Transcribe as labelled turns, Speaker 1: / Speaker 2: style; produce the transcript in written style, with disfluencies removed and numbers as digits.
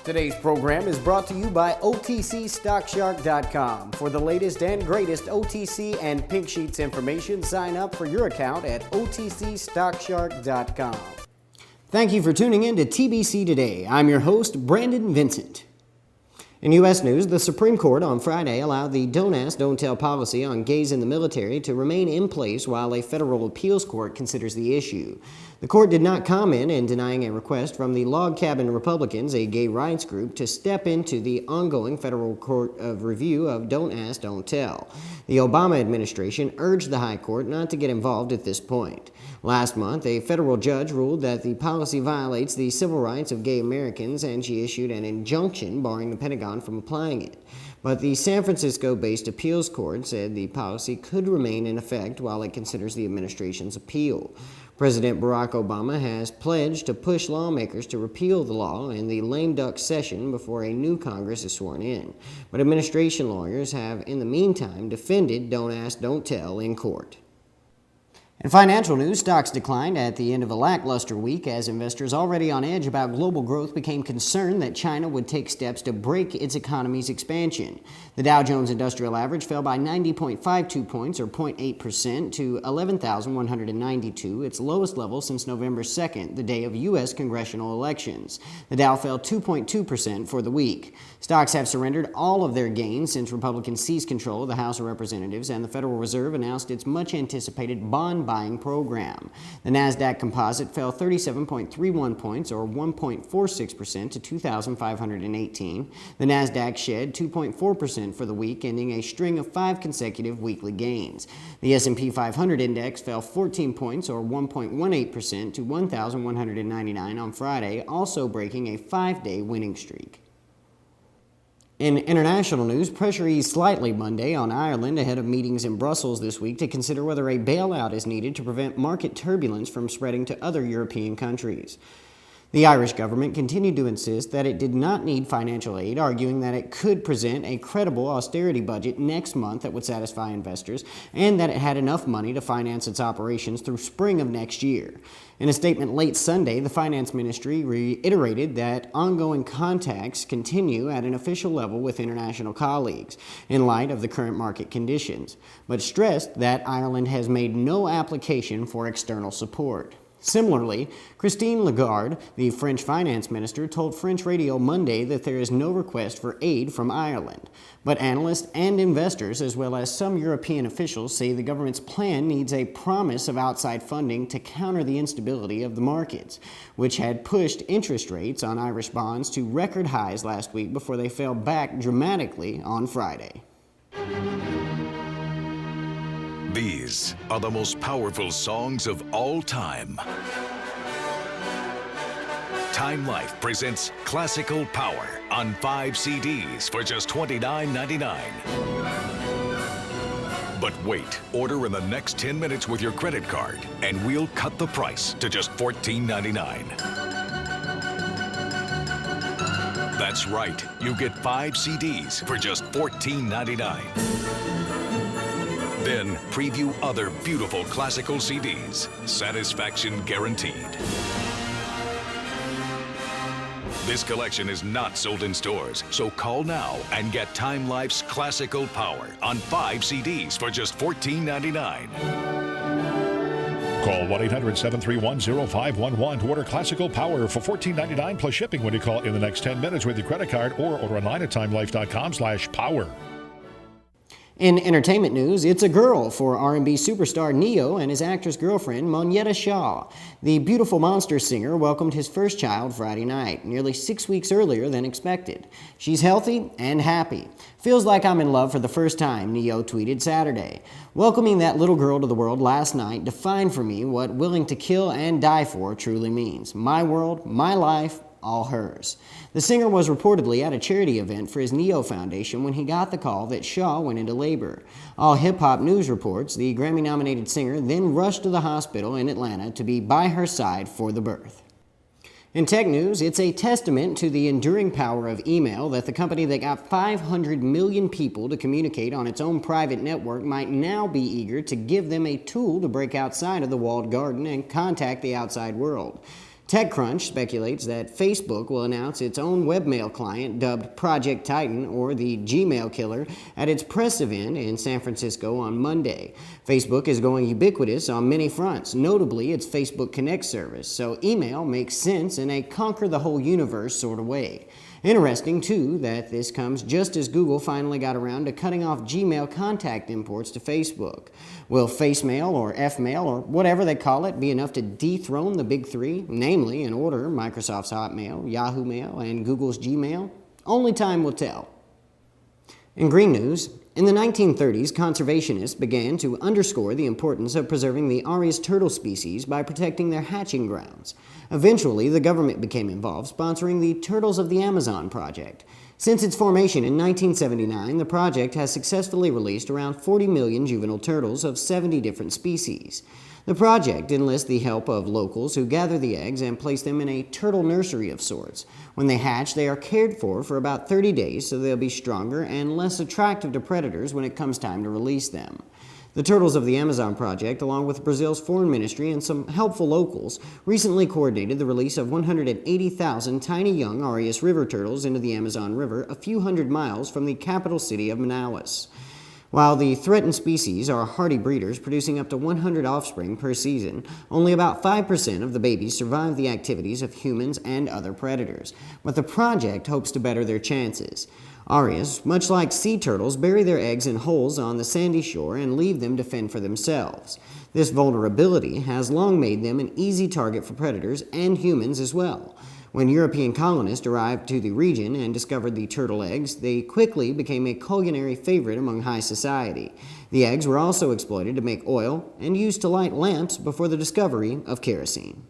Speaker 1: Today's program is brought to you by OTCStockShark.com. For the latest and greatest OTC and Pink Sheets information, sign up for your account at OTCStockShark.com. Thank you for tuning in to TBC Today. I'm your host, Brandon Vincent. In U.S. news, the Supreme Court on Friday allowed the Don't Ask, Don't Tell policy on gays in the military to remain in place while a federal appeals court considers the issue. The court did not comment in denying a request from the Log Cabin Republicans, a gay rights group, to step into the ongoing federal court of review of Don't Ask, Don't Tell. The Obama administration urged the High Court not to get involved at this point. Last month, a federal judge ruled that the policy violates the civil rights of gay Americans, and she issued an injunction barring the Pentagon from applying it. But the San Francisco-based appeals court said the policy could remain in effect while it considers the administration's appeal. President Barack Obama has pledged to push lawmakers to repeal the law in the lame duck session before a new Congress is sworn in. But administration lawyers have, in the meantime, defended Don't Ask, Don't Tell in court. In financial news, stocks declined at the end of a lackluster week as investors already on edge about global growth became concerned that China would take steps to break its economy's expansion. The Dow Jones Industrial Average fell by 90.52 points, or 0.8%, to 11,192, its lowest level since November 2nd, the day of U.S. congressional elections. The Dow fell 2.2% for the week. Stocks have surrendered all of their gains since Republicans seized control of the House of Representatives and the Federal Reserve announced its much-anticipated bond buying program. The Nasdaq Composite fell 37.31 points, or 1.46%, to 2,518. The Nasdaq shed 2.4% for the week, ending a string of 5 consecutive weekly gains. The S&P 500 index fell 14 points, or 1.18%, to 1,199 on Friday, also breaking a 5-day winning streak. In international news, pressure eased slightly Monday on Ireland ahead of meetings in Brussels this week to consider whether a bailout is needed to prevent market turbulence from spreading to other European countries. The Irish government continued to insist that it did not need financial aid, arguing that it could present a credible austerity budget next month that would satisfy investors, and that it had enough money to finance its operations through spring of next year. In a statement late Sunday, the Finance Ministry reiterated that ongoing contacts continue at an official level with international colleagues in light of the current market conditions, but stressed that Ireland has made no application for external support. Similarly, Christine Lagarde, the French finance minister, told French radio Monday that there is no request for aid from Ireland. But analysts and investors, as well as some European officials, say the government's plan needs a promise of outside funding to counter the instability of the markets, which had pushed interest rates on Irish bonds to record highs last week before they fell back dramatically on Friday.
Speaker 2: These are the most powerful songs of all time. Time Life presents Classical Power on 5 CDs for just $29.99. But wait, order in the next 10 minutes with your credit card, and we'll cut the price to just $14.99. That's right, you get 5 CDs for just $14.99. Then preview other beautiful classical CDs. Satisfaction guaranteed. This collection is not sold in stores, so call now and get Time Life's Classical Power on 5 CDs for just $14.99.
Speaker 3: Call 1-800-731-0511 to order Classical Power for $14.99 plus shipping when you call in the next 10 minutes with your credit card or order online at timelife.com/power.
Speaker 1: In entertainment news, it's a girl for R&B superstar Ne-Yo and his actress girlfriend, Monyetta Shaw. The beautiful monster singer welcomed his first child Friday night, nearly 6 weeks earlier than expected. She's healthy and happy. Feels like I'm in love for the first time, Ne-Yo tweeted Saturday. Welcoming that little girl to the world last night defined for me what willing to kill and die for truly means. My world, my life, all hers. The singer was reportedly at a charity event for his Ne-Yo Foundation when he got the call that Shaw went into labor. All hip-hop news reports the Grammy-nominated singer then rushed to the hospital in Atlanta to be by her side for the birth. In tech news, it's a testament to the enduring power of email that the company that got 500 million people to communicate on its own private network might now be eager to give them a tool to break outside of the walled garden and contact the outside world. TechCrunch speculates that Facebook will announce its own webmail client dubbed Project Titan, or the Gmail killer, at its press event in San Francisco on Monday. Facebook is going ubiquitous on many fronts, notably its Facebook Connect service, so email makes sense in a conquer-the-whole-universe sort of way. Interesting, too, that this comes just as Google finally got around to cutting off Gmail contact imports to Facebook. Will Facemail or Fmail or whatever they call it be enough to dethrone the big three, namely, in order, Microsoft's Hotmail, Yahoo Mail, and Google's Gmail? Only time will tell. In green news, in the 1930s, conservationists began to underscore the importance of preserving the Arias turtle species by protecting their hatching grounds. Eventually, the government became involved, sponsoring the Turtles of the Amazon project. Since its formation in 1979, the project has successfully released around 40 million juvenile turtles of 70 different species. The project enlists the help of locals who gather the eggs and place them in a turtle nursery of sorts. When they hatch, they are cared for about 30 days so they'll be stronger and less attractive to predators when it comes time to release them. The Turtles of the Amazon project, along with Brazil's foreign ministry and some helpful locals, recently coordinated the release of 180,000 tiny young Arias river turtles into the Amazon River a few hundred miles from the capital city of Manaus. While the threatened species are hardy breeders producing up to 100 offspring per season, only about 5% of the babies survive the activities of humans and other predators. But the project hopes to better their chances. Arias, much like sea turtles, bury their eggs in holes on the sandy shore and leave them to fend for themselves. This vulnerability has long made them an easy target for predators and humans as well. When European colonists arrived to the region and discovered the turtle eggs, they quickly became a culinary favorite among high society. The eggs were also exploited to make oil and used to light lamps before the discovery of kerosene.